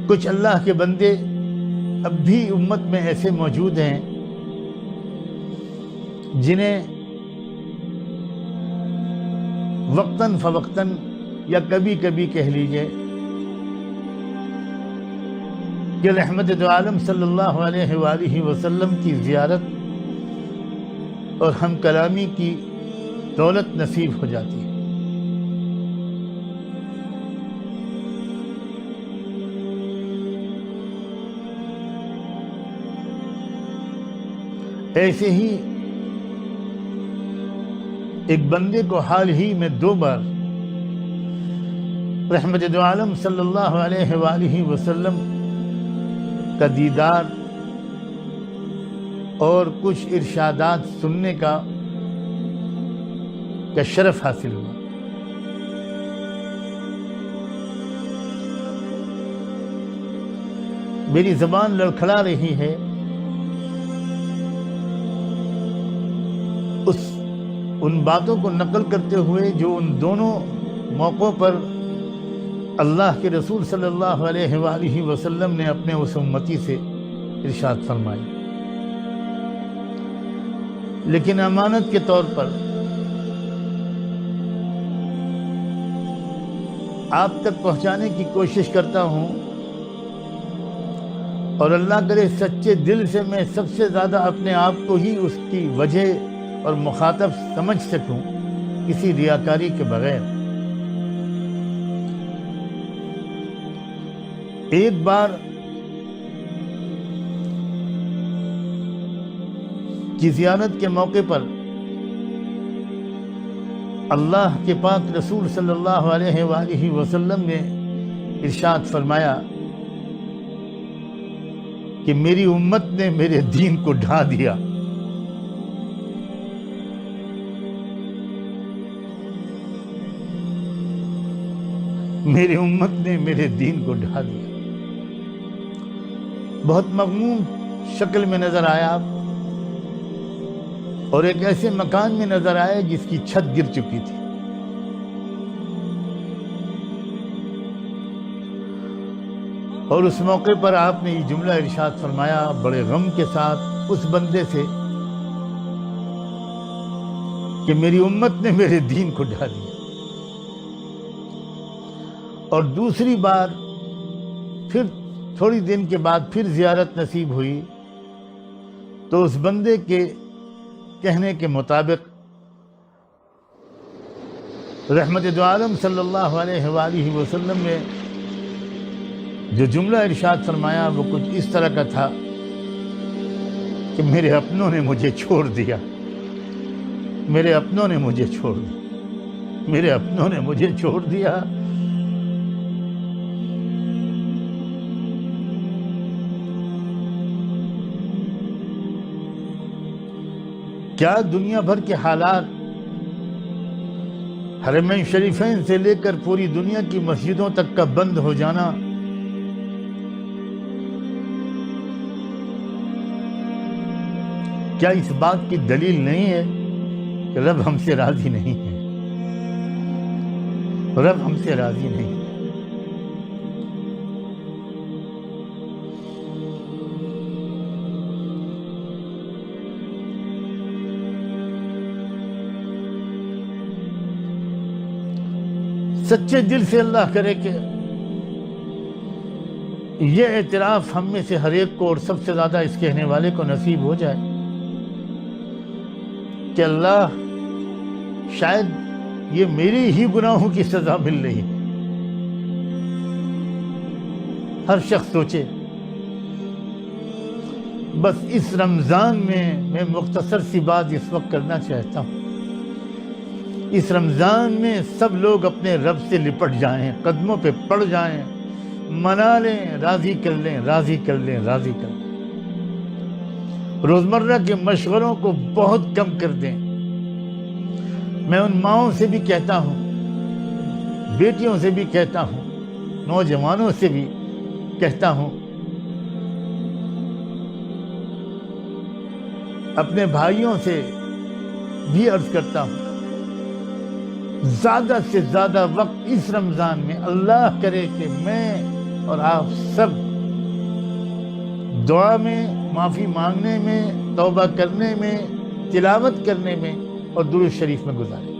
کچھ اللہ کے بندے اب بھی امت میں ایسے موجود ہیں جنہیں وقتاً فوقتاً یا کبھی کبھی کہہ لیجئے کہ رحمت دو عالم صلی اللہ علیہ وآلہ وسلم کی زیارت اور ہم کلامی کی دولت نصیب ہو جاتی ہے۔ ایسے ہی ایک بندے کو حال ہی میں 2 بار رحمت دو عالم صلی اللہ علیہ وآلہ وسلم کا دیدار اور کچھ ارشادات سننے کا شرف حاصل ہوا۔ میری زبان لڑکھڑا رہی ہے ان باتوں کو نقل کرتے ہوئے جو ان دونوں موقعوں پر اللہ کے رسول صلی اللہ علیہ وآلہ وسلم نے اپنے اس امتی سے ارشاد فرمائی، لیکن امانت کے طور پر آپ تک پہنچانے کی کوشش کرتا ہوں، اور اللہ کرے سچے دل سے میں سب سے زیادہ اپنے آپ کو ہی اس کی وجہ اور مخاطب سمجھ سکوں، کسی ریاکاری کے بغیر۔ ایک بار کی زیارت کے موقع پر اللہ کے پاک رسول صلی اللہ علیہ وآلہ وسلم نے ارشاد فرمایا کہ میری امت نے میرے دین کو ڈھا دیا۔ میری امت نے میرے دین کو ڈھا دیا۔ بہت مغموم شکل میں نظر آیا آپ، اور ایک ایسے مکان میں نظر آیا جس کی چھت گر چکی تھی۔ اور اس موقع پر آپ نے یہ جملہ ارشاد فرمایا بڑے غم کے ساتھ اس بندے سے کہ میری امت نے میرے دین کو ڈھا دیا۔ اور دوسری بار پھر تھوڑی دن کے بعد پھر زیارت نصیب ہوئی، تو اس بندے کے کہنے کے مطابق رحمت دو عالم صلی اللہ علیہ وآلہ وسلم نے جو جملہ ارشاد فرمایا وہ کچھ اس طرح کا تھا کہ میرے اپنوں نے مجھے چھوڑ دیا، میرے اپنوں نے مجھے چھوڑ دیا، میرے اپنوں نے مجھے چھوڑ دیا۔ کیا دنیا بھر کے حالات، حرمین شریفین سے لے کر پوری دنیا کی مسجدوں تک کا بند ہو جانا کیا اس بات کی دلیل نہیں ہے کہ رب ہم سے راضی نہیں ہے؟ رب ہم سے راضی نہیں ہے۔ سچے دل سے اللہ کرے کہ یہ اعتراف ہم میں سے ہر ایک کو اور سب سے زیادہ اس کہنے والے کو نصیب ہو جائے کہ اللہ شاید یہ میری ہی گناہوں کی سزا مل رہی ہے۔ ہر شخص سوچے بس اس رمضان میں مختصر سی بات اس وقت کرنا چاہتا ہوں۔ اس رمضان میں سب لوگ اپنے رب سے لپٹ جائیں، قدموں پہ پڑ جائیں، منا لیں، راضی کر لیں، راضی کر لیں، راضی کر لیں۔ روزمرہ کے مشغلوں کو بہت کم کر دیں۔ میں ان ماؤں سے بھی کہتا ہوں، بیٹیوں سے بھی کہتا ہوں، نوجوانوں سے بھی کہتا ہوں، اپنے بھائیوں سے بھی عرض کرتا ہوں، زیادہ سے زیادہ وقت اس رمضان میں اللہ کرے کہ میں اور آپ سب دعا میں، معافی مانگنے میں، توبہ کرنے میں، تلاوت کرنے میں اور درود شریف میں گزاریں۔